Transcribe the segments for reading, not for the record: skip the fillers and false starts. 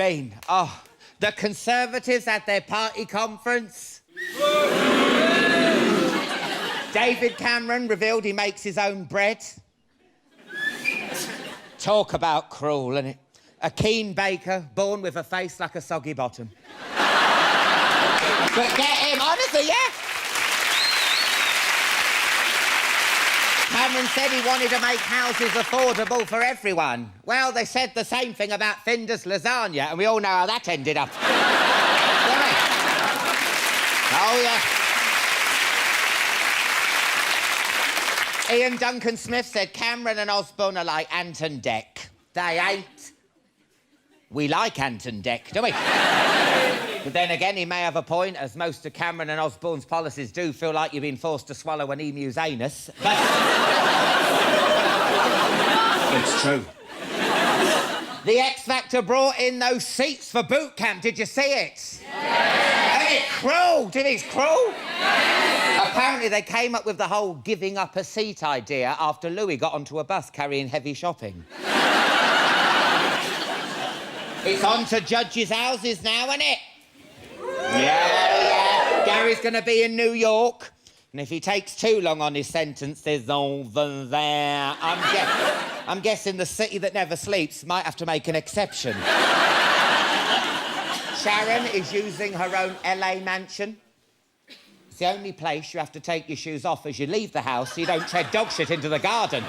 been? Oh, the Conservatives had their party conference. David Cameron revealed he makes his own bread. Talk about cruel, innit? A keen baker, born with a face like a soggy bottom. But get him, honestly, yeah? Cameron said he wanted to make houses affordable for everyone. Well, they said the same thing about Findus lasagna, and we all know how that ended up. Oh, yeah. Ian Duncan Smith said Cameron and Osborne are like Ant and Dec. They ain't. We like Ant and Dec, don't we? But then again, he may have a point, as most of Cameron and Osborne's policies do feel like you've been forced to swallow an emu's anus. But... it's true. The X Factor brought in those seats for boot camp. Did you see it? Yeah. Ain't it cruel? Did it's cruel? Yeah. Apparently, they came up with the whole giving up a seat idea after Louis got onto a bus carrying heavy shopping. It's on to judges' houses now, isn't it? Yeah. Gary's going to be in New York, and if he takes too long on his sentences over there, I'm guessing the city that never sleeps might have to make an exception. Sharon is using her own LA mansion. It's the only place you have to take your shoes off as you leave the house so you don't tread dog shit into the garden.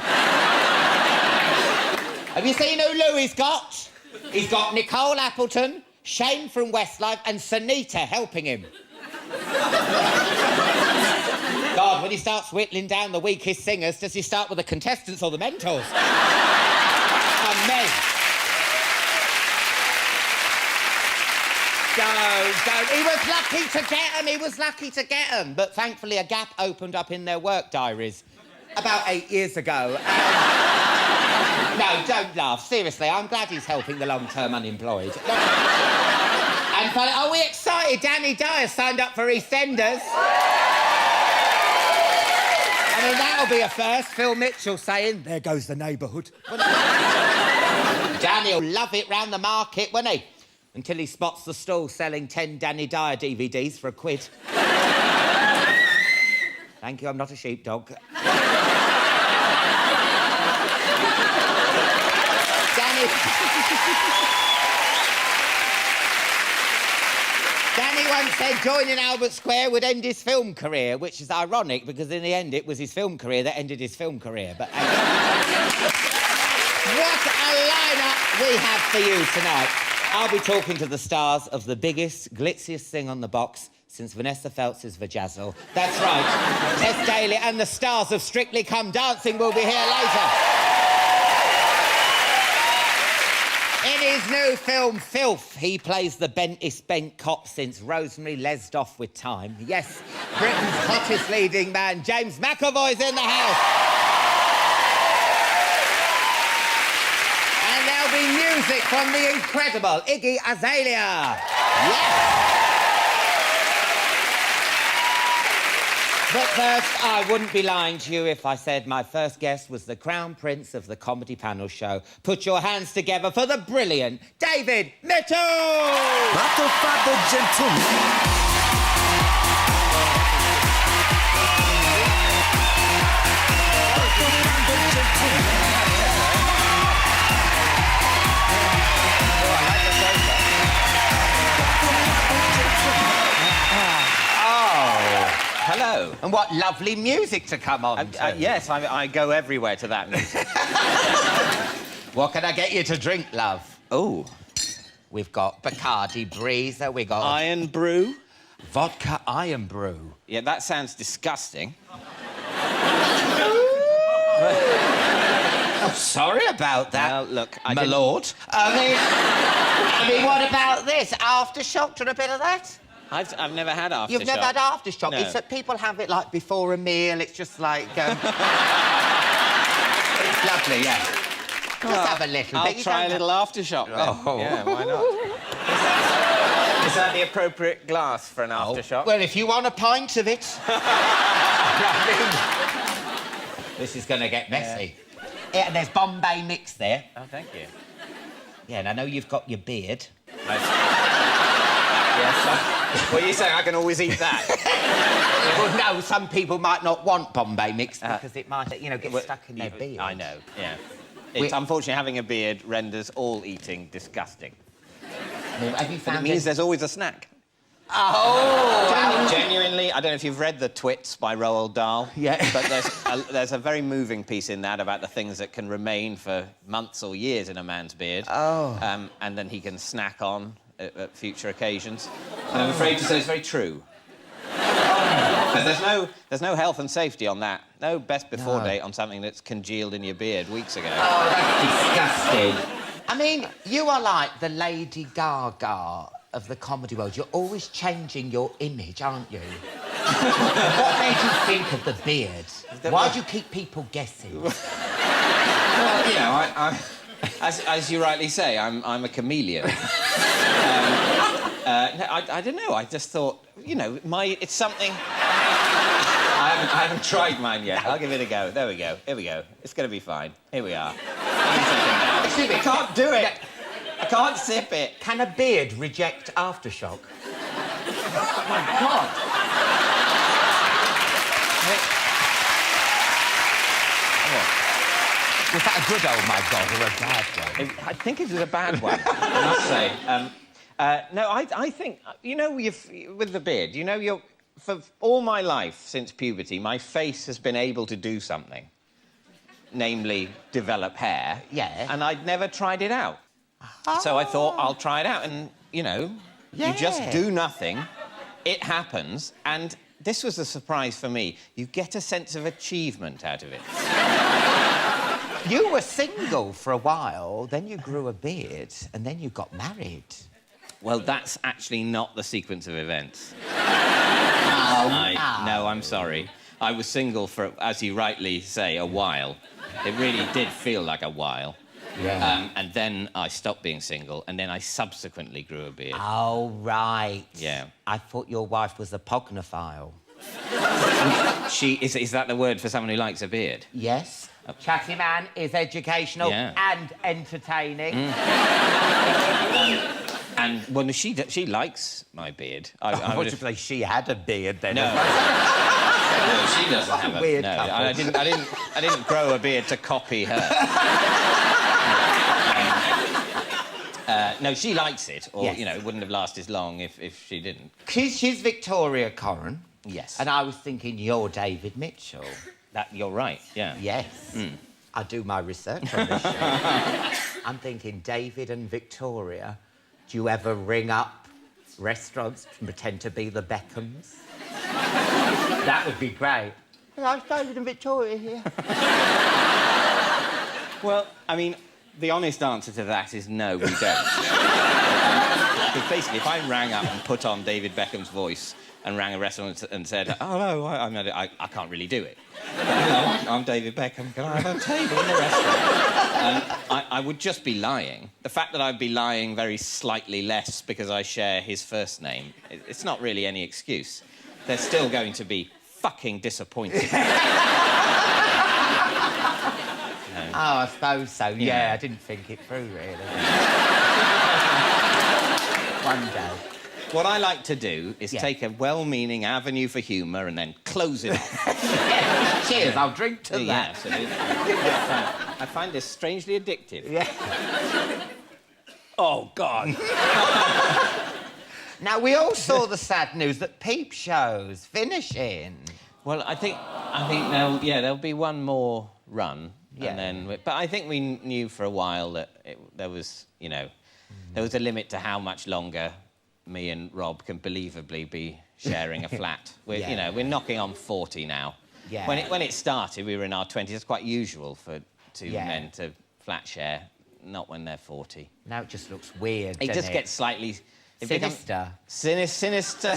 Have you seen who Louis got? He's got Nicole Appleton, Shane from Westlife, and Sunita helping him. God, when he starts whittling down the weakest singers, does he start with the contestants or the mentors? Amen. Don't. He was lucky to get them. But thankfully, a gap opened up in their work diaries about 8 years ago. No, don't laugh. Seriously, I'm glad he's helping the long-term unemployed. And finally, are we excited? Danny Dyer signed up for EastEnders. I mean, that'll be a first. Phil Mitchell saying, there goes the neighbourhood. Danny will love it round the market, won't he? Until he spots the stall selling 10 Danny Dyer DVDs for £1. Thank you, I'm not a sheepdog. Danny once said joining Albert Square would end his film career, which is ironic because in the end it was his film career that ended his film career. But what a lineup we have for you tonight. I'll be talking to the stars of the biggest, glitziest thing on the box since Vanessa Feltz's Vajazzle. That's right, Tess Daly and the stars of Strictly Come Dancing will be here later. In his new film, Filth, he plays the bentest bent cop since Rosemary lesed off with time. Yes, Britain's hottest leading man, James McAvoy's in the house. And there'll be music from the incredible Iggy Azalea. Yes! But first, I wouldn't be lying to you if I said my first guest was the Crown Prince of the Comedy Panel Show. Put your hands together for the brilliant David Mitchell! Battle Father Gentleman. Hello. And what lovely music to come on to. Yes, I go everywhere to that music. What can I get you to drink, love? Oh. We've got Bacardi Breezer, we got... Iron Brew. Vodka Iron Brew. Yeah, that sounds disgusting. Oh, sorry about that, well, look, my lord. I mean, what about this? Aftershock, do you want a bit of that? I've never had aftershock. You've never had aftershock? No. It's that people have it, like, before a meal. It's just like... it's lovely, yeah. Just have a little I'll bit. try a little aftershock, then. Oh. Yeah, why not? Is that the appropriate glass for an aftershock? Well, if you want a pint of it... This is going to get messy. Yeah, and there's Bombay mix there. Oh, thank you. Yeah, and I know you've got your beard. Yes. Well, you say I can always eat that. Well, no, some people might not want Bombay mix because it might, get stuck in their beard. I know, yeah. It's, unfortunately, having a beard renders all eating disgusting. Have you But found it means there's always a snack. Oh! Genuinely, I don't know if you've read The Twits by Roald Dahl. Yeah. But there's a very moving piece in that about the things that can remain for months or years in a man's beard. Oh. And then he can snack on at future occasions. And I'm afraid to say it's very true. There's no health and safety on that. No best before date on something that's congealed in your beard weeks ago. Oh, that's disgusting. I mean, you are like the Lady Gaga of the comedy world. You're always changing your image, aren't you? What made you think of the beard? Why do you keep people guessing? Well, I as you rightly say, I'm a chameleon. I don't know. I just thought, it's something. I haven't tried mine yet. I'll give it a go. There we go. Here we go. It's going to be fine. Here we are. Excuse me, I can't do it. I can't sip it. Can a beard reject aftershock? Oh, my God. Was that a good oh my God or a bad one? I think it was a bad one, I must say. No, I think, with the beard, for all my life since puberty, my face has been able to do something, namely develop hair. Yeah. And I'd never tried it out. So I thought, I'll try it out. And, you just do nothing, it happens, and this was a surprise for me. You get a sense of achievement out of it. You were single for a while, then you grew a beard, and then you got married. Well, that's actually not the sequence of events. No, I'm sorry. I was single for, as you rightly say, a while. It really did feel like a while. Yeah. And then I stopped being single, and then I subsequently grew a beard. Oh, right. Yeah. I thought your wife was a pognophile. Is that the word for someone who likes a beard? Yes. Chatty man is educational and entertaining. And, well, she likes my beard. Unfortunately, she had a beard then. No. No, she doesn't have a weird no, couple. I didn't grow a beard to copy her. No, she likes it, or it wouldn't have lasted as long if she didn't. She's Victoria Corrin. Yes. And I was thinking you're David Mitchell. You're right. Yeah. Yes. I do my research on this show. I'm thinking David and Victoria. Do you ever ring up restaurants and pretend to be the Beckhams? That would be great. Hello, it's David and Victoria here. Well, I mean, the honest answer to that is no, we don't. Because basically, if I rang up and put on David Beckham's voice and rang a restaurant and said, oh, hello, I can't really do it. But, hello, I'm David Beckham. Can I have a table in the restaurant? I would just be lying. The fact that I'd be lying very slightly less because I share his first name, it's not really any excuse. They're still going to be fucking disappointed. Oh, I suppose so. Yeah, I didn't think it through, really. One day. What I like to do is take a well-meaning avenue for humour and then close it off. Cheers, I'll drink to that. Yeah, absolutely. I find this strangely addictive. Yeah. Oh, God. Now, we all saw the sad news that Peep Show's finishing. Well, I think there'll be one more run. Yeah. And then, but I think we knew for a while that there was a limit to how much longer me and Rob can believably be sharing a flat. We're knocking on 40 now. Yeah. When it started, we were in our 20s. It's quite usual for two men to flat share, not when they're 40. Now it just looks weird, It just gets slightly... Sinister. Sinister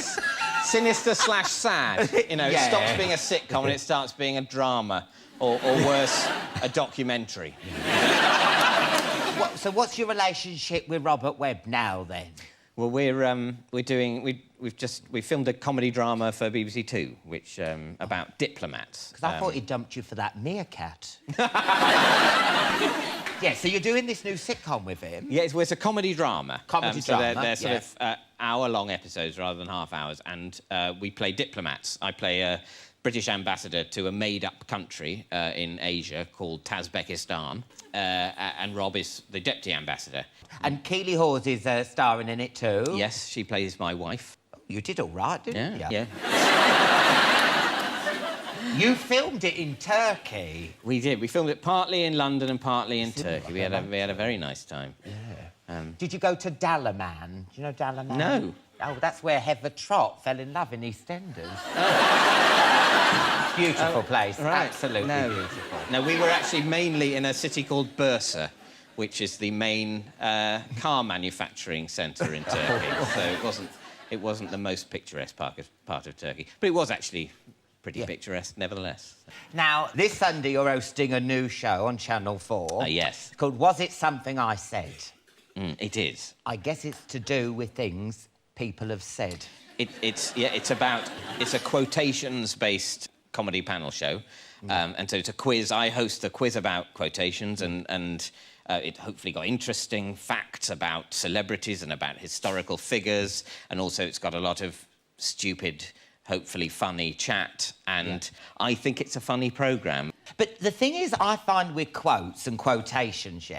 slash sad. It stops being a sitcom and it starts being a drama. Or worse, a documentary. So what's your relationship with Robert Webb now, then? Well, we filmed a comedy drama for BBC Two, which about diplomats. Because I thought he dumped you for that meerkat. Yeah, so you're doing this new sitcom with him? Yeah, it's a comedy drama. Comedy so drama, they're sort of hour-long episodes rather than half hours, and we play diplomats. I play a British ambassador to a made-up country in Asia called Tajikistan, and Rob is the deputy ambassador. And Keely Hawes is starring in it too? Yes, she plays my wife. You did all right, didn't you? Yeah. You filmed it in Turkey. We did. We filmed it partly in London and partly in Turkey. We had a very nice time. Yeah. Did you go to Dalaman? Do you know Dalaman? No. Oh, that's where Heather Trott fell in love in EastEnders. Beautiful place. Right. Absolutely beautiful. No, we were actually mainly in a city called Bursa, which is the main car manufacturing centre in Turkey. So it wasn't the most picturesque part of Turkey, but it was actually pretty picturesque, nevertheless. Now, this Sunday you're hosting a new show on Channel 4. Yes. Called Was It Something I Said? It is. I guess it's to do with things people have said. It's a quotations-based comedy panel show, and so it's a quiz. I host a quiz about quotations, and it hopefully got interesting facts about celebrities and about historical figures, and also it's got a lot of stupid, hopefully funny chat, and I think it's a funny programme. But the thing is, I find with quotes and quotations,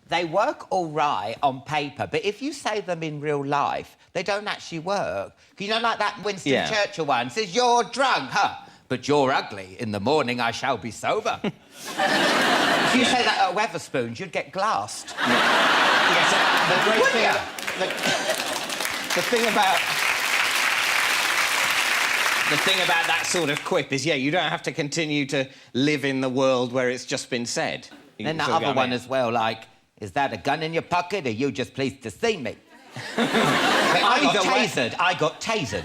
they work all right on paper, but if you say them in real life, they don't actually work. You know, like that Winston Churchill one says, "You're drunk, huh? But you're ugly. In the morning I shall be sober." If you say that at Weatherspoons, you'd get glassed. Yes, the great thing... The thing about that sort of quip is, you don't have to continue to live in the world where it's just been said. Then that other one as well, like, "Is that a gun in your pocket, or you just pleased to see me?" I got tasered.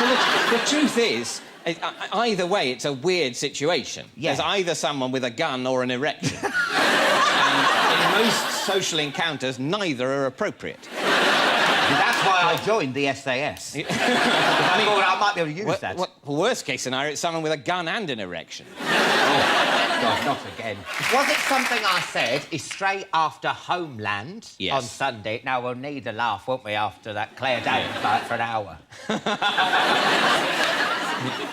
Well, the truth is, either way, it's a weird situation. Yeah. There's either someone with a gun or an erection. And in most social encounters, neither are appropriate. That's why I joined the SAS. I thought I might be able to use that. Worst case scenario, it's someone with a gun and an erection. God, not again. Was It Something I Said is straight after Homeland on Sunday. Now, we'll need a laugh, won't we, after that Claire Danes fight for an hour.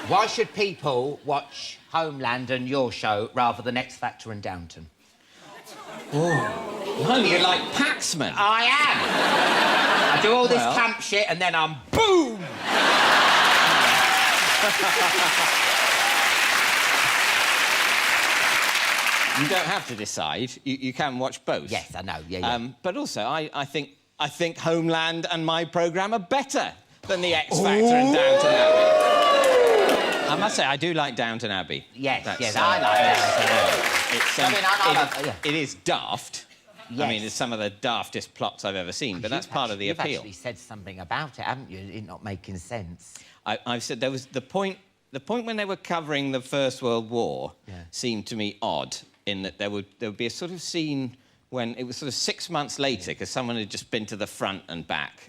Why should people watch Homeland and your show rather than X Factor and Downton? Oh, you're like Paxman. I am. I do all this camp shit and then I'm boom! You don't have to decide. You can watch both. Yes, I know. Yeah. But also, I think Homeland and my programme are better than the X Factor and Downton Abbey. I must say, I do like Downton Abbey. Yes, I like Downton Abbey. It is daft. Yes. I mean, it's some of the daftest plots I've ever seen, but that's part of the appeal. You've actually said something about it, haven't you? It not making sense. I've said there was the point when they were covering the First World War seemed to me odd, in that there would be a sort of scene when it was sort of 6 months later, because someone had just been to the front and back.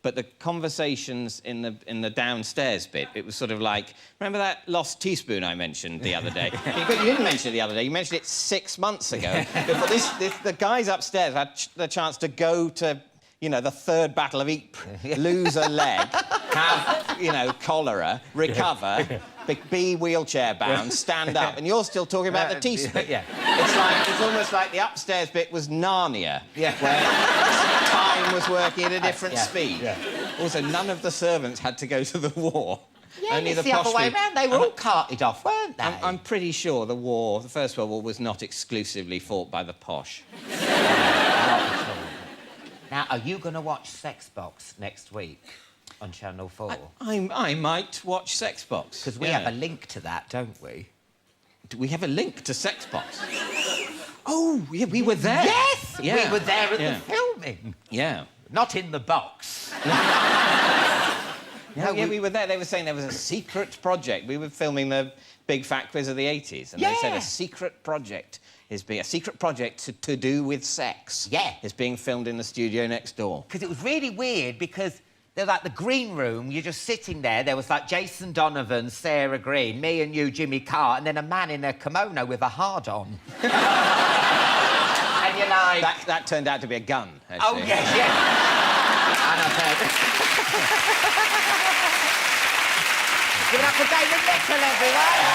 But the conversations in the downstairs bit, it was sort of like, remember that lost teaspoon I mentioned the other day? But you didn't mention it the other day. You mentioned it 6 months ago. The guys upstairs had the chance to go to, the Third Battle of Ypres, lose a leg, have, cholera, recover, be wheelchair-bound, stand up, and you're still talking about the teaspoon. It's almost like the upstairs bit was Narnia, where time was working at a different speed. Also, none of the servants had to go to the war. Only it's the other way around. They were all carted off, weren't they? I'm pretty sure the First World War, was not exclusively fought by the posh. Not at all. Now, are you going to watch Sex Box next week on Channel 4? I might watch Sex Box. Because we have a link to that, don't we? Do we have a link to Sex Box? Oh, yeah, we were there. Yes! We were there at the filming. Yeah. Not in the box. We were there. They were saying there was a secret project. We were filming the Big Fat Quiz of the 80s, and they said a secret project to do with sex. Is being filmed in the studio next door. Because it was really weird, because there was like the green room, you're just sitting there, there was like Jason Donovan, Sarah Green, me and you, Jimmy Carr, and then a man in a kimono with a hard-on. like... That turned out to be a gun, Oh, actually. yes, yes. And I said... Give it up for David Mitchell, everyone.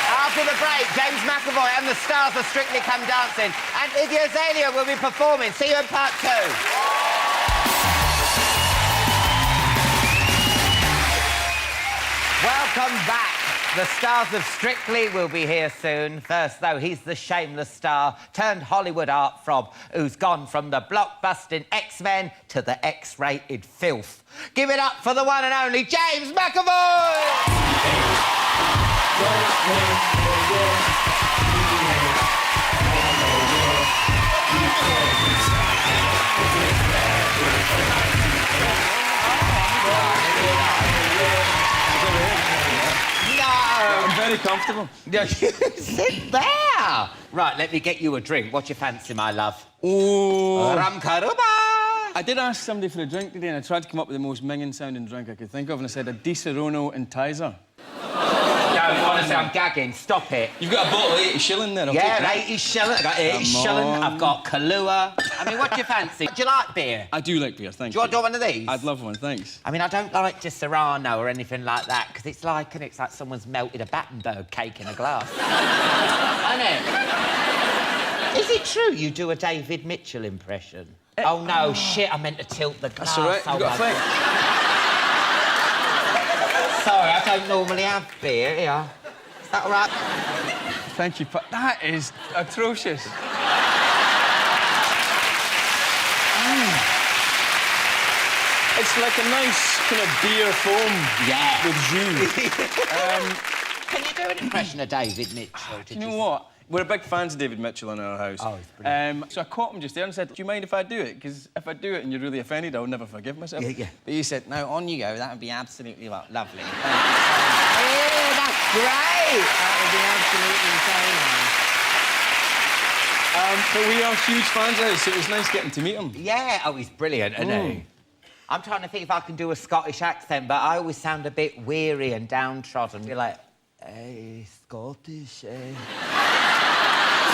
After the break, James McAvoy and the stars of Strictly Come Dancing, and Iggy Azalea will be performing. See you in part 2. Welcome back. The stars of Strictly will be here soon. First, though, he's the shameless star turned Hollywood heartthrob who's gone from the blockbusting X-Men to the X-rated filth. Give it up for the one and only James McAvoy! I'm very comfortable. Sit there. Right, let me get you a drink. What you fancy, my love? Oh. Rum karuba. I did ask somebody for a drink today and I tried to come up with the most minging-sounding drink I could think of and I said a Di Serono and Tizer. No, honestly, I'm gagging. Stop it. You've got a bottle of 80 shilling there. I'll take Yeah, that. 80 shilling. I've got 80 shilling. I've got Kahlua. I mean, what do you fancy? Do you like beer? I do like beer, thank Do you want one of these? I'd love one, thanks. I mean, I don't like Di Serrano or anything like that because it's like someone's melted a Battenberg cake in a glass. Isn't it? Is it true you do a David Mitchell impression? Oh, no, shit, I meant to tilt the glass. That's all right, you've got a flick. Sorry, I don't normally have beer, here. Is that all right? Thank you, that is atrocious. It's like a nice kind of beer foam with jus. Can you do an impression of David Mitchell? Do you know what? We're big fans of David Mitchell in our house. Oh, he's brilliant. So I caught him just there and said, do you mind if I do it? Because if I do it and you're really offended, I'll never forgive myself. Yeah, yeah. But you said, no, on you go. That would be absolutely lovely. Yeah, that's great! That would be absolutely so nice. But we are huge fans of his, so it was nice getting to meet him. Yeah, oh, he's brilliant, isn't he? I'm trying to think if I can do a Scottish accent, but I always sound a bit weary and downtrodden. You're like, hey, Scottish, eh?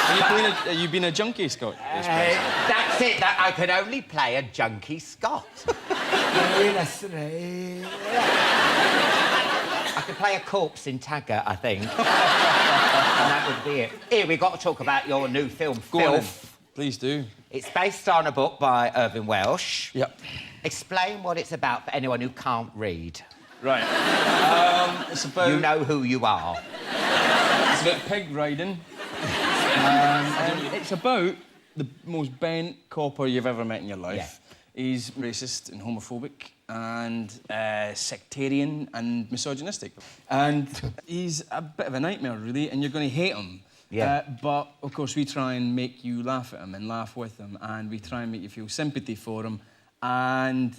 Have you been a junkie, Scott? That's it, that I could only play a junkie Scot. I could play a corpse in Taggart, I think. And that would be it. Here, we've got to talk about your new film, Go on. Filth. Please do. It's based on a book by Irving Welsh. Yep. Explain what it's about for anyone who can't read. Right. It's about... You know who you are. It's about pig riding. It's about the most bent copper you've ever met in your life. Yeah. He's racist and homophobic and sectarian and misogynistic. And he's a bit of a nightmare, really, and you're going to hate him. Yeah. But, of course, we try and make you laugh at him and laugh with him, and we try and make you feel sympathy for him, and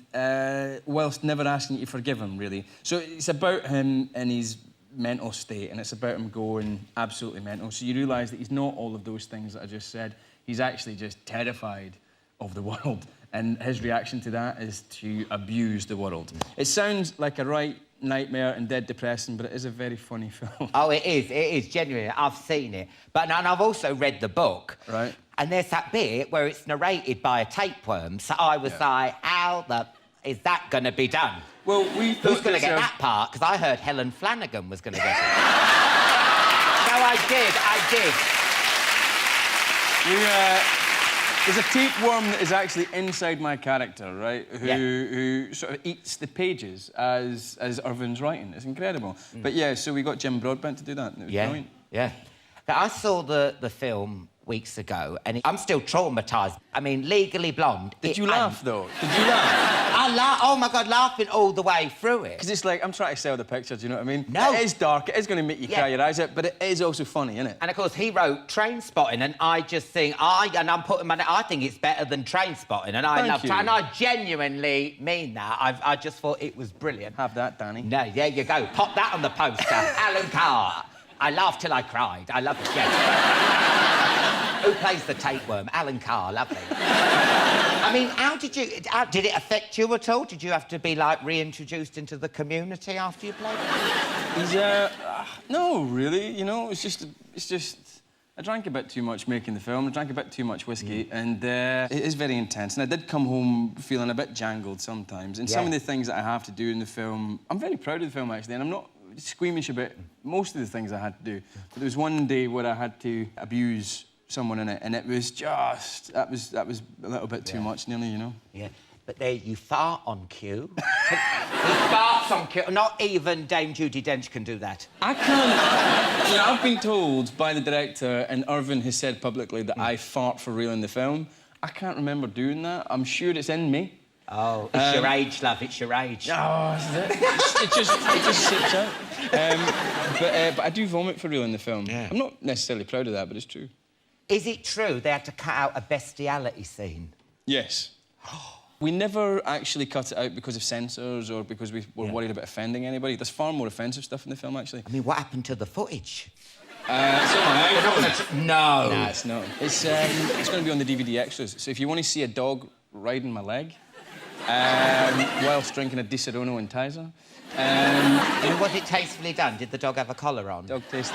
whilst never asking you to forgive him, really. So it's about him and his mental state, and it's about him going absolutely mental. So you realise that he's not all of those things that I just said. He's actually just terrified of the world, and his reaction to that is to abuse the world. It sounds like a right nightmare and dead depressing, but it is a very funny film. Oh, it is, genuinely. I've seen it. And I've also read the book. Right. And there's that bit where it's narrated by a tapeworm, so I was like, how the... is that going to be done? Well, we thought... Who's going to get that part? Because I heard Helen Flanagan was going to get it. No, I did. There's a tapeworm that is actually inside my character, right? Who sort of eats the pages as Irvin's writing. It's incredible. But yeah, so we got Jim Broadbent to do that. And it was brilliant. Yeah. Now, I saw the film weeks ago, and I'm still traumatised. I mean, Legally Blonde... Did you laugh, though? Did you laugh? I laughed, oh my God, laughing all the way through it. Because it's like, I'm trying to sell the picture, do you know what I mean? No. It is dark, it is going to make you cry your eyes out, but it is also funny, isn't it? And of course, he wrote Trainspotting, and I just think, I think it's better than Trainspotting, and I love and I genuinely mean that. I just thought it was brilliant. Have that, Danny. No, there you go. Pop that on the poster. Alan Carr. I laughed till I cried. I love it, yes. Who plays the tapeworm? Alan Carr, lovely. I mean, did it affect you at all? Did you have to be, like, reintroduced into the community after you played it? He's, no, really, you know, it's just I drank a bit too much making the film. I drank a bit too much whiskey, and it is very intense. And I did come home feeling a bit jangled sometimes. And some of the things that I have to do in the film, I'm very proud of the film, actually, and I'm not squeamish about most of the things I had to do. But there was one day where I had to abuse someone in it, and it was just... That was a little bit too much, nearly, you know? Yeah. But there, you fart on cue. He farts on cue. Not even Dame Judi Dench can do that. I can't... You know, I've been told by the director, and Irvin has said publicly, that I fart for real in the film. I can't remember doing that. I'm sure it's in me. Oh, it's your age, love. It's your age. Oh, is it? it just sits out. But I do vomit for real in the film. Yeah. I'm not necessarily proud of that, but it's true. Is it true they had to cut out a bestiality scene? Yes. We never actually cut it out because of censors or because we were worried about offending anybody. There's far more offensive stuff in the film, actually. I mean, what happened to the footage? It's on my iPhone. No. Nah, it's not. It's going to be on the DVD extras. So if you want to see a dog riding my leg whilst drinking a Di Serono and Tizer... And was it tastefully done? Did the dog have a collar on? Dog taste...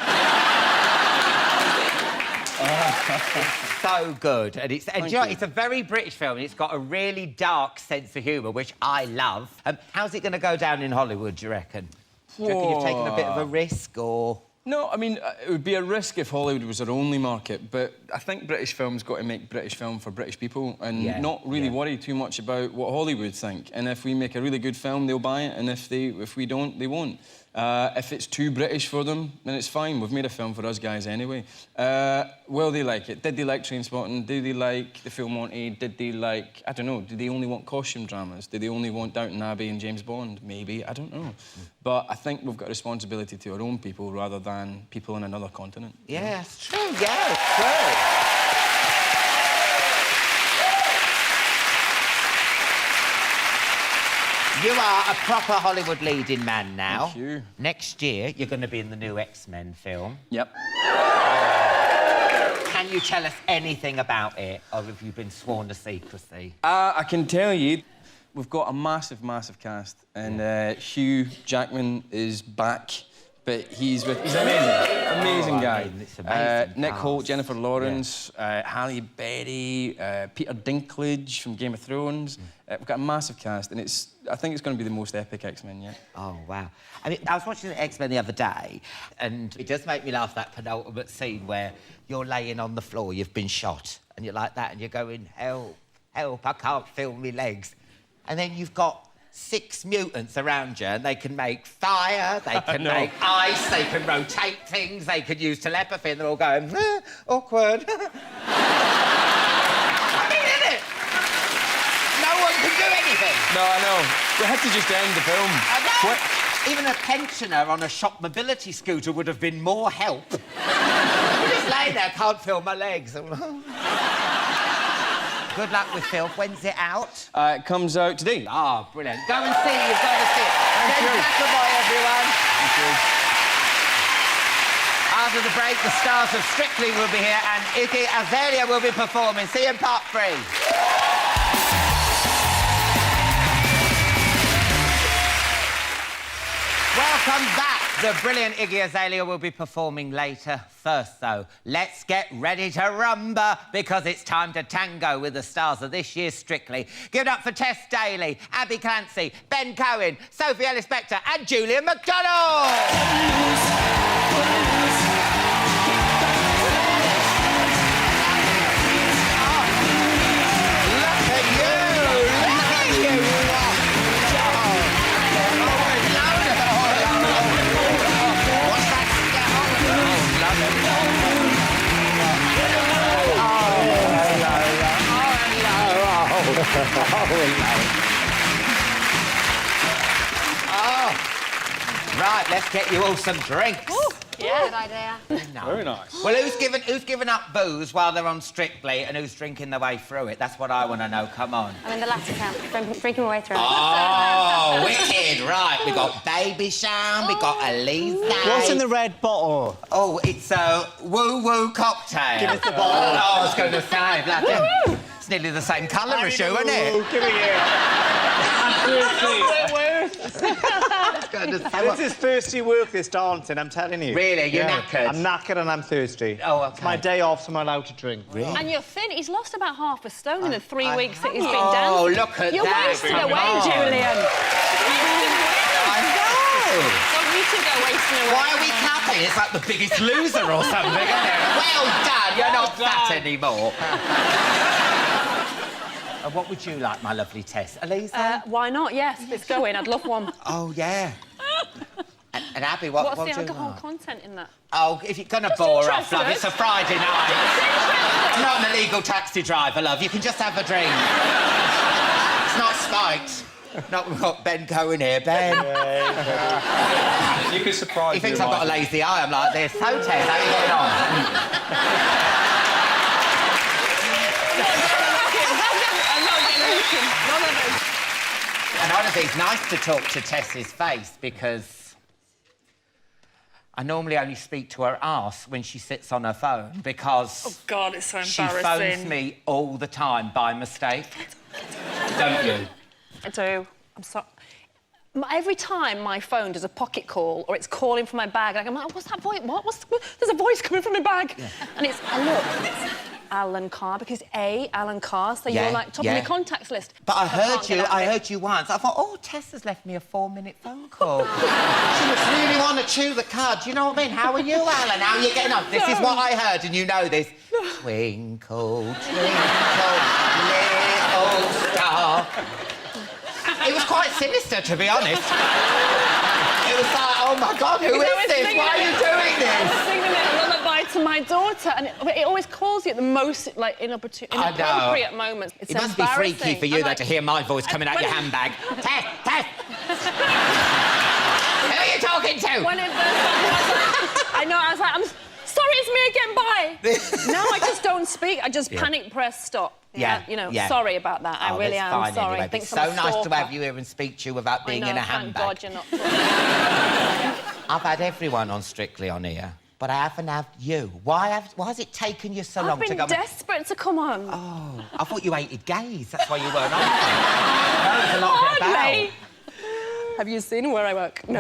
So good, and you know, it's a very British film, and it's got a really dark sense of humour, which I love. How's it going to go down in Hollywood, do you reckon? Do you reckon you've taken a bit of a risk, or...? No, I mean, it would be a risk if Hollywood was our only market, but I think British film's got to make British film for British people and not really worry too much about what Hollywood think. And if we make a really good film, they'll buy it, and if we don't, they won't. If it's too British for them, then it's fine. We've made a film for us guys anyway. Will they like it? Did they like Trainspotting? Did they like The Full Monty? Did they like... I don't know. Did they only want costume dramas? Did they only want Downton Abbey and James Bond? Maybe. I don't know. But I think we've got a responsibility to our own people rather than people on another continent. Yeah, it's true. Yeah, it's true. You are a proper Hollywood leading man now. Thank you. Next year, you're going to be in the new X-Men film. Yep. Can you tell us anything about it, or have you been sworn to secrecy? I can tell you, we've got a massive, massive cast, and Hugh Jackman is back, but he's amazing. Amazing guy. I mean, it's amazing Nick cast. Holt, Jennifer Lawrence, Halle Berry, Peter Dinklage from Game of Thrones. We've got a massive cast, and I think it's going to be the most epic X-Men yet. Oh, wow. I mean, I was watching the X-Men the other day, and it does make me laugh, that penultimate scene where you're laying on the floor, you've been shot, and you're like that, and you're going, help, help, I can't feel my legs. And then you've got 6 mutants around you, and they can make fire, they can make ice, they can rotate things, they could use telepathy, and they're all going, awkward. I mean, isn't it? No one can do anything. No, I know. We had to just end the film. I know. Quick. Even a pensioner on a shop mobility scooter would have been more help. Just laying there, can't feel my legs. Good luck with film. When's it out? It comes out today. Oh, brilliant. Go and see it. You've got to see it. Thank you. McAvoy, everyone. Thank you. After the break, the stars of Strictly will be here, and Iggy Azalea will be performing. See you in part 3. Welcome back. The brilliant Iggy Azalea will be performing later. First, though, let's get ready to rumba, because it's time to tango with the stars of this year's Strictly. Give it up for Tess Daly, Abby Clancy, Ben Cohen, Sophie Ellis-Bextor and Julian McDonald! Right, let's get you all some drinks. Ooh, yeah, good idea. No. Very nice. Well, who's given up booze while they're on Strictly, and who's drinking their way through it? That's what I want to know. Come on. I'm in the latter camp. I'm drinking my way through. Oh, wicked. Right, we got Baby Sham, we got Elise. What's in the red bottle? Oh, it's a woo-woo cocktail. Give us the bottle. Oh, I was going to say, bloody... It's nearly the same colour as you, isn't it? Give it here. Let's go. understand. This is thirsty work, this dancing, I'm telling you. Really? You're knackered? I'm knackered and I'm thirsty. Oh, okay. It's my day off, so I'm allowed to drink. Really? And you're thin. He's lost about half a stone in the 3 weeks that he's been Oh, dancing. look at You're that. wasting Come away, on. Julian. I know. Well, you two go wasting away. Why are we clapping? It's like the Biggest Loser or something, isn't it? Well done. You're not fat anymore. What would you like, my lovely Tess? Elisa? Why not? Yes, let's go in. I'd love one. Oh, yeah. And Abby, what What's would the you alcohol like? content in that? Oh, if you're going to Just bore off, love, interested. it's a Friday night. I'm not an illegal taxi driver, love. You can just have a drink. It's not spiked. Not we've got Ben Cohen here. Ben. You could surprise He thinks I've got a lazy eye. I'm like this. So, Tess, how are you getting on? And honestly, it's nice to talk to Tess's face because I normally only speak to her arse when she sits on her phone because Oh, God, it's so she embarrassing. phones me all the time by mistake. Don't you? I do. I'm sorry. Every time my phone does a pocket call or it's calling from my bag, like, I'm like, what's that voice? What? There's a voice coming from my bag. Yeah. And it's, it's Alan Carr, because Alan Carr, so you're like top of my contacts list. But I can't get out of it. heard you once. I thought, oh, Tess has left me a 4-minute phone call. She must really want to chew the cud. Do you know what I mean? How are you, Alan? How are you getting on? This is what I heard, and you know this. Twinkle, twinkle, little star. It was quite sinister, to be honest. It was like, oh my God, who is this? Why are you doing this? I was singing a lullaby to my daughter, and it always calls you at the most inappropriate moments. It's It must be freaky for you, though, to hear my voice coming out your handbag. Tess, Tess! Who are you talking to? When it first I know, I was like, I'm sorry, it's me again, bye. No, I just don't speak. I just panic press stop. Sorry about that. I really am fine sorry. Anyway, but it's so nice to have you here and speak to you without being in a thank handbag. God you're not. I've had everyone on Strictly on here, but I haven't had you. Why has it taken you so long to I've go? been desperate to come on. Oh, I thought you hated gays. That's why you weren't on. That was a lot of it about. Hardly. Have you seen where I work? No.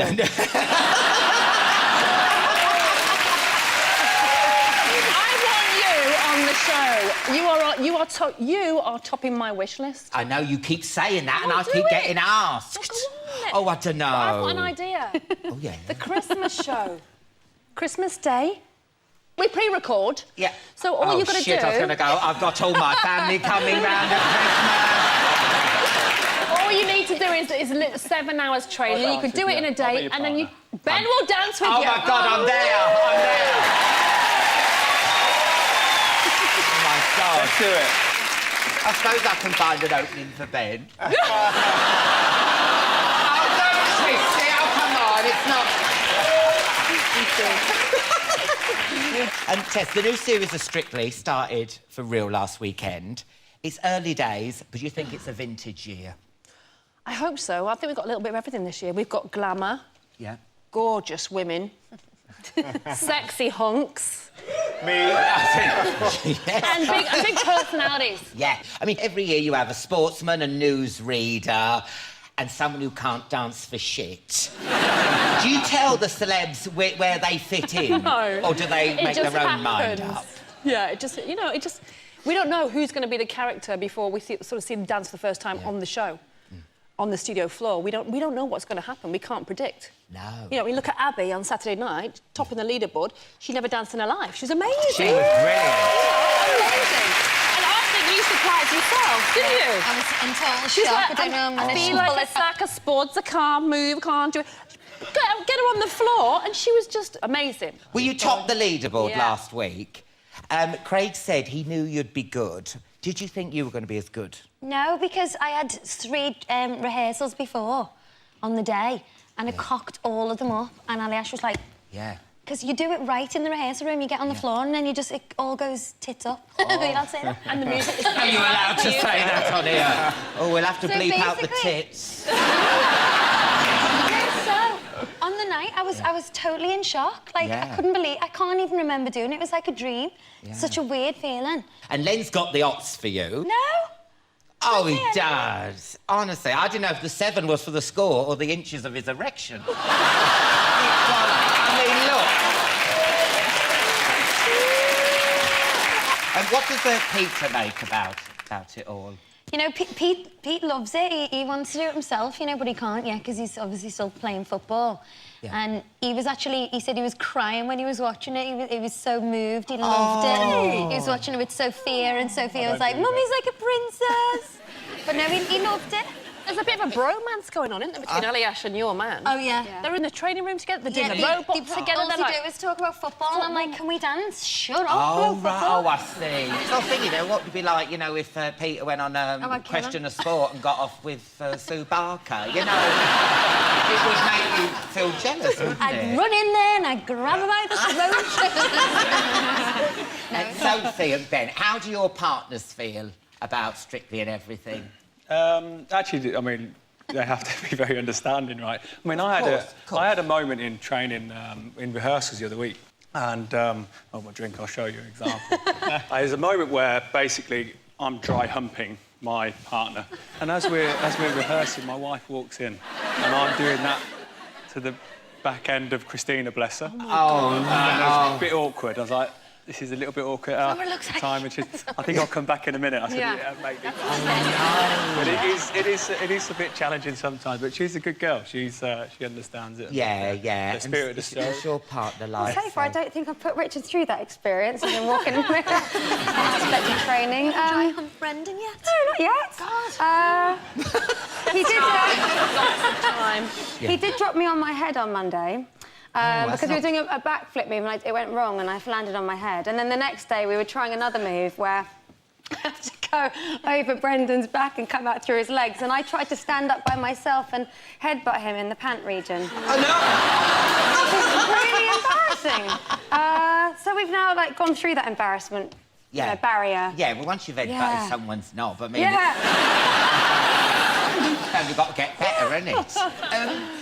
You are topping my wish list. I know you keep saying that, and Oh, I do keep it. getting asked. Well, Oh, I don't know. I've got an idea. Oh, yeah. The Christmas show. Christmas Day. We pre-record. Yeah. So all you've got to do... Oh, shit, I was going to go. I've got all my family coming round at Christmas. All you need to do is 7 hours training. You could do it in a day, and then you... Ben will dance with you. Oh, my God, I'm there. I'm there. Oh, my God. Let's do it. I suppose I can find an opening for Ben. Oh, don't twist it. Oh, come on. It's not... And Tess, the new series of Strictly started for real last weekend. It's early days, but you think it's a vintage year? I hope so. I think we've got a little bit of everything this year. We've got glamour. Yeah. Gorgeous women. Sexy hunks. Me. And big personalities. Yeah. I mean, every year you have a sportsman, a newsreader, and someone who can't dance for shit. Do you tell the celebs where they fit in? No. Or do they make just their own mind happens. up? Yeah, it just... We don't know who's going to be the character before we see them dance for the first time on the show. On the studio floor. We don't know what's going to happen. We can't predict. No. You know, we look at Abby on Saturday night, top in the leaderboard. She never danced in her life. She's amazing. She was brilliant. Amazing. And I think you surprised yourself, didn't you? I was in total She's shock. like, I don't know. I feel like a sack of sports. I can't move, can't do it. Get her on the floor, and she was just amazing. Well, you topped the leaderboard Yeah. last week. Craig said he knew you'd be good. Did you think you were going to be as good? No, because I had 3 rehearsals before on the day, and I cocked all of them up, and Aliash was like... Yeah. Because you do it right in the rehearsal room, you get on the floor, and then it all goes tits up. You're not saying that? And the music is... Are you allowed to say that on here? Oh, we'll have to So bleep out the basically- tits. So, on the night, I was totally in shock. Like, Yeah. I couldn't believe... I can't even remember doing it. It was like a dream. Yeah. Such a weird feeling. And Len's got the ops for you. No? Oh, he does. Honestly, I didn't know if the 7 was for the score or the inches of his erection. I mean, look. And what does Peter make about it all? You know, Pete loves it. He wants to do it himself, you know, but he can't yet because he's obviously still playing football. Yeah. And he said he was crying when he was watching it. He was so moved. He loved it. He was watching it with Sophia, and Sophia was like, Mummy's like a princess. But no, he loved it. There's a bit of a bromance going on, isn't there, between Eliash and your man? Oh, yeah. They're in the training room together, they're doing the robots together. All they do is talk about football, and I'm like, can we dance? Shut up. Oh, right. Oh, I see. So I was thinking, what would it be like, you know, if Peter went on Question of Sport and got off with Sue Barker, you know? It would make you feel jealous, wouldn't it? I'd run in there and I'd grab him by the throat. And Sophie and Ben, how do your partners feel about Strictly and everything? Actually, I mean, they have to be very understanding, right? I mean, I had a moment in training, in rehearsals the other week, and oh, my drink, I'll show you an example. There's a moment where basically I'm dry humping my partner, and as we're rehearsing, my wife walks in, and I'm doing that to the back end of Christina, bless her. Oh, and it was a bit awkward. I was like, this is a little bit awkward at it looks like. time, and I think I'll come back in a minute. I said, yeah maybe. But it is a bit challenging sometimes, but she's a good girl. She understands it. Yeah, yeah. The spirit of the show. What's your partner like? So far, I don't think I've put Richard through that experience. I've been walking with unexpected training. Dry hump Brendan yet? No, not yet. He did. He did drop me on my head on Monday. Because we were doing a backflip move and it went wrong and I landed on my head. And then the next day we were trying another move where I had to go over Brendan's back and come out through his legs. And I tried to stand up by myself and headbutt him in the pant region. Oh, no! Really embarrassing. So we've now, like, gone through that embarrassment barrier. Yeah, well, once you've headbutted someone's knob, I mean... Yeah. And you've got to get better, isn't it?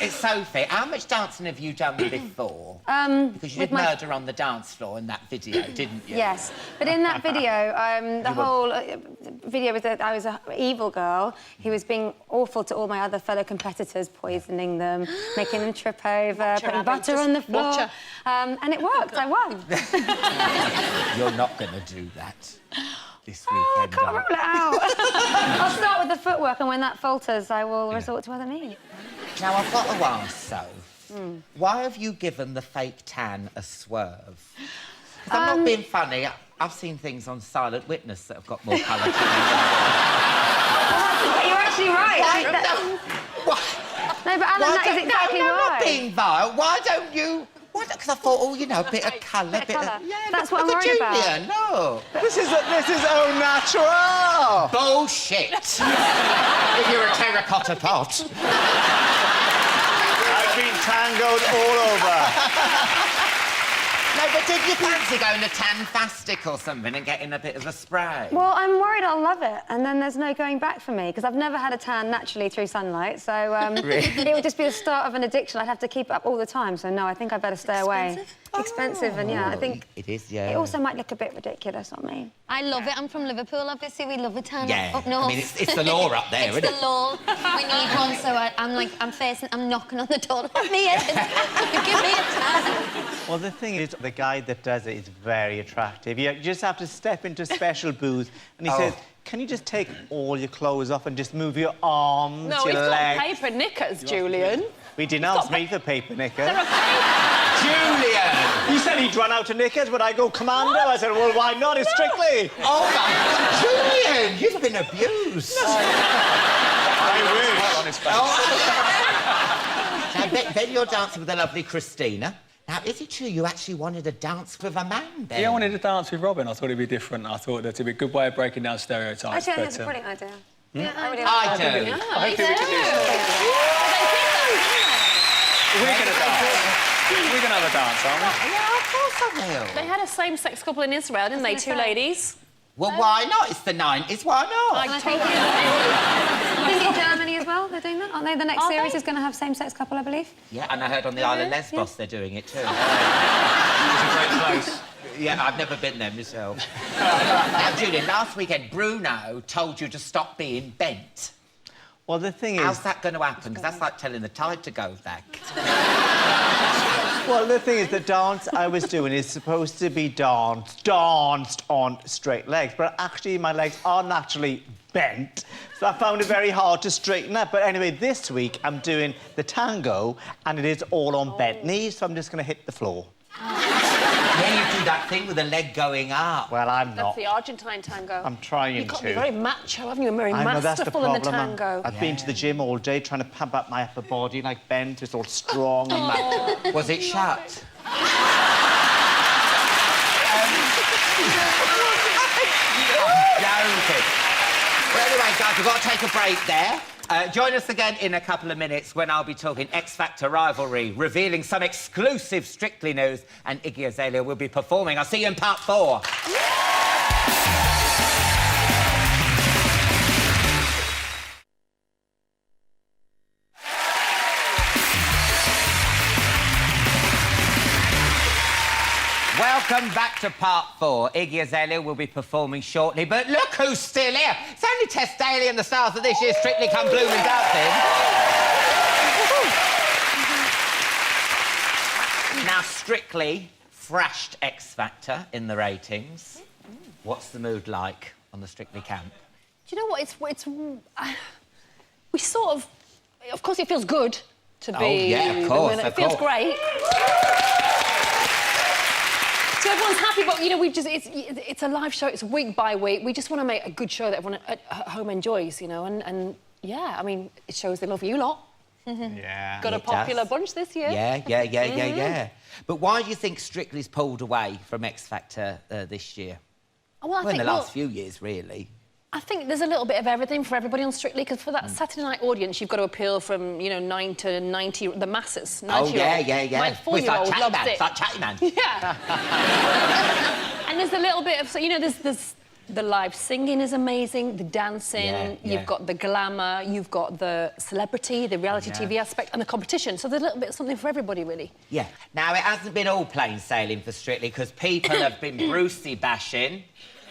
It's Sophie. How much dancing have you done before? Because you did Murder on the Dance Floor in that video, didn't you? Yes, but in that video, the whole video was that I was an evil girl who was being awful to all my other fellow competitors, poisoning them, making them trip over, putting butter on the floor. And it worked, I won. You're not going to do that this weekend. I can't rule it out. I'll start with the footwork, and when that falters, I will resort to other means. Now, I've got to ask, Soph, why have you given the fake tan a swerve? 'Cause I'm not being funny. I've seen things on Silent Witness that have got more colour to them. You're actually right. No, but Alan, that is exactly I'm right. not being vile. Why don't you... Because I thought, oh, you know, a bit of colour, That's what I'm look at worried about. Julia, no. This is au natural. Bullshit. If you're a terracotta pot. I've been tangoed all over. No, but did you fancy going to Tanfastic or something and getting a bit of a spray? Well, I'm worried I'll love it, and then there's no going back for me, because I've never had a tan naturally through sunlight, so it would just be the start of an addiction. I'd have to keep it up all the time, so no, I think I'd better stay away. Expensive, and yeah, I think... It is, yeah. It also might look a bit ridiculous on me. I love it. I'm from Liverpool, obviously. We love a tan up north. I mean, it's the law up there, isn't it? It's the law. We need one, so I'm knocking on the door. Let me in. Give me a tan. Well, the thing is, the guy that does it is very attractive. You just have to step into a special booth, and he says, can you just take all your clothes off and just move your arms, No, your he's legs? got paper knickers, Julian. We didn't ask me for paper knickers. They're a paper. Julian! You said he'd run out of knickers, but I go commando. I said, well, why not? It's Strictly. Oh, my God, Julian! You've been abused. I wish. Now, then you're dancing with the lovely Christina. Now, is it true you actually wanted to dance with a man, Ben? Yeah, I wanted to dance with Robin. I thought it'd be different. I thought that'd be a good way of breaking down stereotypes. Actually, I think it's a brilliant idea. Yeah, I really I like do. I think we can do We're going to dance. We're going to have a dance, aren't we? Yeah, of course I will. They had a same-sex couple in Israel, didn't they? Two ladies. Well, why not? It's the 90s, why not? I totally agree. I think in Germany as well, they're doing that, aren't they? The next series is going to have same-sex couple, I believe. Yeah, and I heard on the Isle of Lesbos they're doing it too. It's a great place. Yeah, I've never been there myself. Now, Julian, last weekend, Bruno told you to stop being bent. Well, the thing is... How's that going to happen? Because that's like telling the tide to go back. Well, the thing is, the dance I was doing is supposed to be danced on straight legs, but actually my legs are naturally bent, so I found it very hard to straighten up. But anyway, this week I'm doing the tango, and it is all on bent knees, so I'm just going to hit the floor. Yeah, you do that thing with the leg going up. Well, I'm That's not. the Argentine tango. I'm trying to. You've got to be very macho, haven't you? And very I know, that's the masterful in the problem. tango. I've been to the gym all day trying to pump up my upper body, like bent. It's all strong and macho. Was it shut? Joking. Well, anyway, guys, we've got to take a break there. Join us again in a couple of minutes when I'll be talking X Factor rivalry, revealing some exclusive Strictly news, and Iggy Azalea will be performing. I'll see you in part 4. Welcome back to part 4. Iggy Azalea will be performing shortly, but look who's still here. It's only Tess Daly and the stars of this year's Strictly Come Blooming Dancing. Now, Strictly thrashed X Factor in the ratings. What's the mood like on the Strictly camp? Do you know what? We sort of course, it feels good to be. Oh, yeah, of course. It feels great. So everyone's happy, but, you know, it's a live show, it's week by week. We just want to make a good show that everyone at home enjoys, you know, and yeah, I mean, it shows they love you lot. Yeah. Got a popular bunch this year. Yeah. But why do you think Strictly's pulled away from X Factor this year? Well, I think, in the last few years, really. I think there's a little bit of everything for everybody on Strictly, because for that Saturday night audience, you've got to appeal from, you know, 9 to 90, the masses. 90 yeah. My 4-year-old loves it. It's like Chatty Man. Yeah. And there's a little bit of, so, you know, there's the live singing is amazing, the dancing, you've got the glamour, you've got the celebrity, the reality TV aspect, and the competition. So there's a little bit of something for everybody, really. Yeah. Now, it hasn't been all plain sailing for Strictly, because people have been Brucey bashing.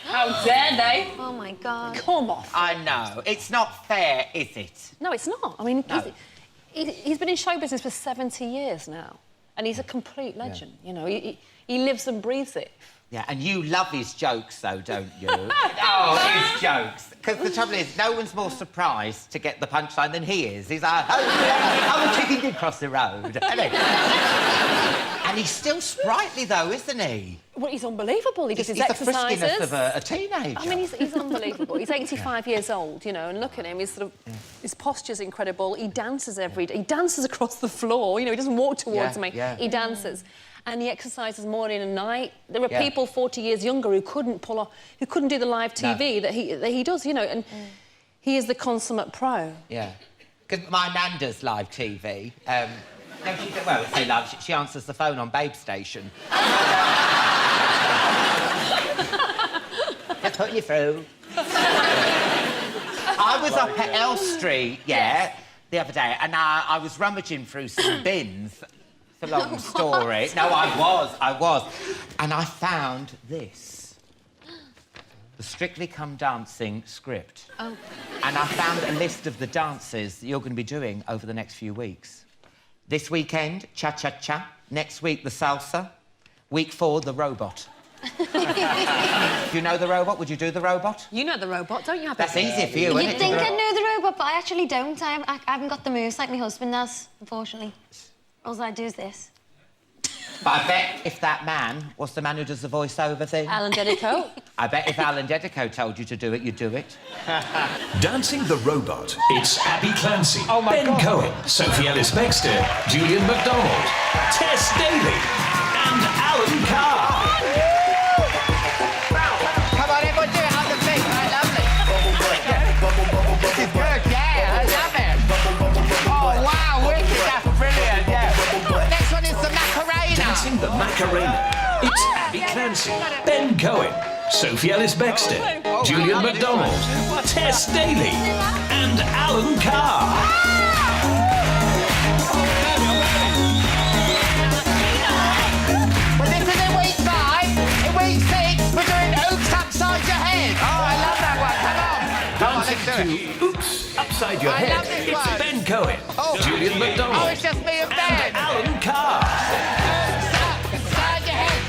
How dare they? Oh, my God. Come off. I know. It's not fair, is it? No, it's not. I mean, No. he's been in show business for 70 years now, and he's a complete legend, you know. He lives and breathes it. Yeah, and you love his jokes, though, don't you? Oh, his jokes. Because the trouble is, no one's more surprised to get the punchline than he is. He's like, oh, the chicken did cross the road. And he's still sprightly, though, isn't he? Well, he's unbelievable. He does his He's the exercises. friskiness of a teenager. I mean, he's unbelievable. He's 85 years old, you know, and look at him. He's sort of, his posture's incredible. He dances every day. He dances across the floor. You know, he doesn't walk towards me. He dances. And he exercises morning and night. There are people 40 years younger who couldn't pull off, who couldn't do the live TV that he does, you know, and he is the consummate pro. Yeah. Because my nan does live TV. No, well, say live. She answers the phone on Babe Station. Just putting you through. I was up at L Street, the other day, and I was rummaging through some bins. It's a long story. No, I was. And I found this. The Strictly Come Dancing script. Oh. And I found a list of the dances that you're going to be doing over the next few weeks. This weekend, cha-cha-cha. Next week, the salsa. Week 4, the robot. Do you know the robot? Would you do the robot? You know the robot, don't you? That's easier for you, isn't it? You'd think I know the robot, but I actually don't. I haven't got the moves like my husband does, unfortunately. All I do is this. But I bet if that man was the man who does the voiceover thing... Alan Dedico. I bet if Alan Dedico told you to do it, you'd do it. Dancing the Robot. It's Abby Clancy, Ben God. Cohen, Sophie Ellis-Bextor, Julian MacDonald, Tess Daly, and Alan Carr. Come on, everyone, do it on the feet. Right, lovely. This is good, I love it. Oh, wow, wicked, that's brilliant, Next one is the Macarena. Dancing the Macarena. It's Abby Clancy, Ben Cohen, Sophie Ellis-Bextor, Julian MacDonald, Tess Daly, and Alan Carr. Well, this is in week 5. In week to Oops, Upside Your I Head. love this It's one. Ben Cohen, Julian McDonald, Oh, it's just me and Ben. and Alan Carr. Inside your head.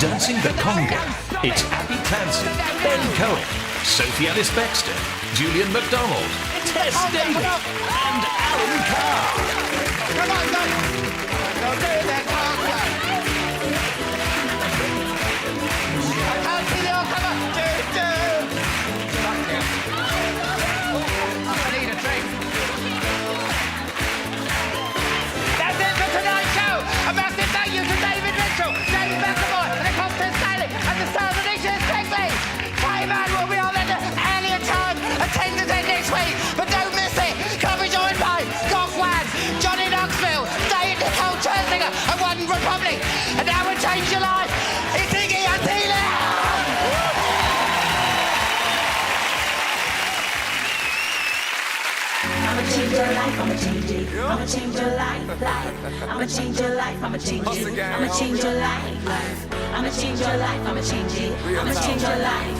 Dancing the Conga. It's Abby Clancy, Ben Cohen, Sophie Ellis-Bextor, Julian McDonald, Tess Daly, and Alan Carr. Come on, guys. Don't do that, come on. I can't see you all, come on. I need a drink. That's it for tonight's show. A massive thank you to David Mitchell, David McAvoy, and the Compton Stanley, and the stars of Nicholas Beckley. Playman will be on at an earlier time. Attend again next week, but don't miss it. Coverage joined by Gough Wad, Johnny Knoxville, Dave Nicole Chersinger, and One Republic. And that will change your life. It's Iggy Azalea. I'ma change your life, I'ma change it. I'ma change your life. I'ma change your life, I'ma change it. I'ma change your life. I'ma change your life, I'ma change it. I'ma change your life.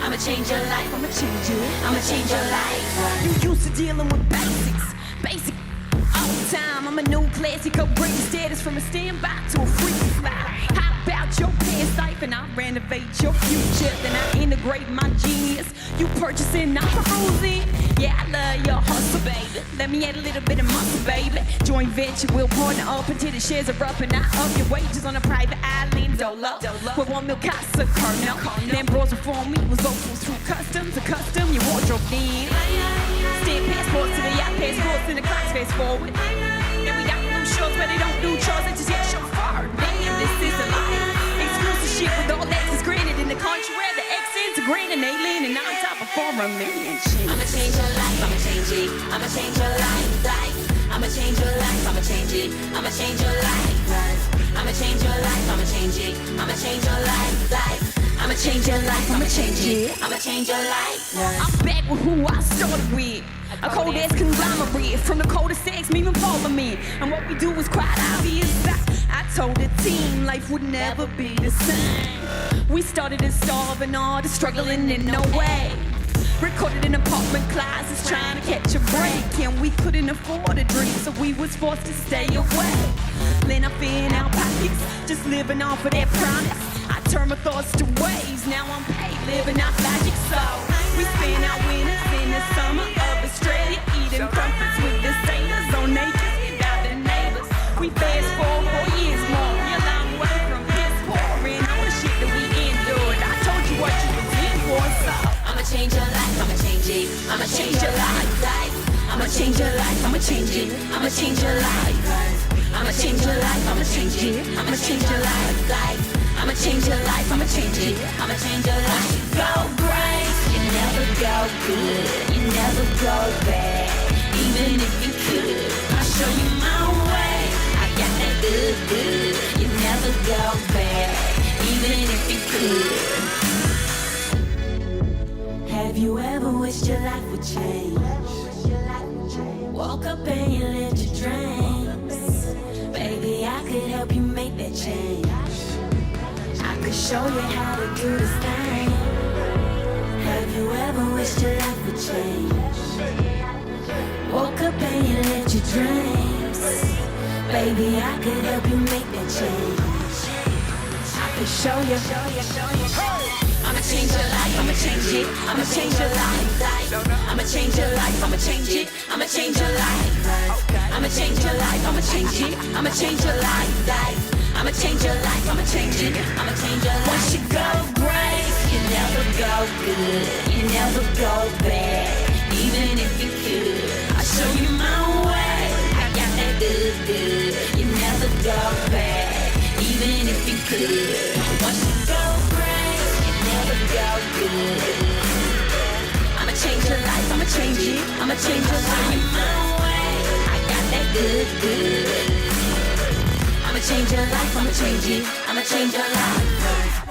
I'ma change your life, I'ma change it. I'ma change your life. You used to dealing with basic all the time. I'm a new classic, upgrade status from a standby to a free fly. How about your past life and I renovate your future? Then I integrate my genius. You purchasing, I'm perusing. Yeah, I love your hustle, baby. Let me add a little bit of muscle, baby. Joint venture, we'll partner up until the shares are up and I up your wages on a private island, Dolo. With 1 mil casa Carno. Then bros reform me was local through customs to custom. Your wardrobe then. Stamp passports to the yacht, passports in the clocks fast forward. And we don't do shows, but they don't do chores. They just get show forward. Damn, this is a life. Exclusive shit with all access granted in the country where the accents are grand and they lean and on top of $4 million. I'ma change your life, I'ma change it. I'ma change your life. I'ma change your life, I'ma change it. I'ma change your life. I'ma change your life, I'ma change it. I'ma change your life. I'ma change your life, I'ma change it. I'ma change your life. I'm back with who I started with. A cold ass conglomerate from the coldest sex, me and follow me. And what we do is quite obvious. I told the team life would never be the same. We started as starving artists, struggling in no way. Recorded in apartment closets, trying to catch a break. And we couldn't afford a drink, so we was forced to stay away. Laying up in our pockets, just living off of that promise. I turn my thoughts to waves, now I'm paid, living off logic. So we spend our winters in the summer of Australia, eating crumpets with the sailors on naked without the neighbors. We fast forward 4 years more, we're a long way from this pouring all the shit that we endured. I told you what you was in for, so I'ma change your life, I'ma change it. I'ma change your life. I'ma change your life, I'ma change it. I'ma change your life. I'ma change your life, I'ma change it. I'ma change your life. I'ma change your life, I'ma change it. I'ma change your life. Go great, you never go good, you never go bad. Even if you could, I'll show you my way. I got that good, you never go bad. Even if you could. Have you ever wished your life would change? Woke up and you lived your dreams. Baby, I could help you make that change. I could show you how to do this thing. Have you ever wished your life would change? Woke up and you lived your dreams. Baby, I could help you make that change. I could show you. I'ma change your life, I'ma change it. I'ma change your life. I'ma change your life, I'ma change it. I'ma change your life. I'ma change your life, I'ma change it. I'ma change your life. I'ma change your life, I'ma change it. I'ma change your life. Once you go great, you never go good, you never go bad. Even if you could, I'll show you my way. I got that good, you never go bad. Even if you could, once you go great, you never go good. I'ma change your life, I'ma change it. I'ma change your life my way. I got that good. I'ma change your life, I'ma change it. I'ma change your life.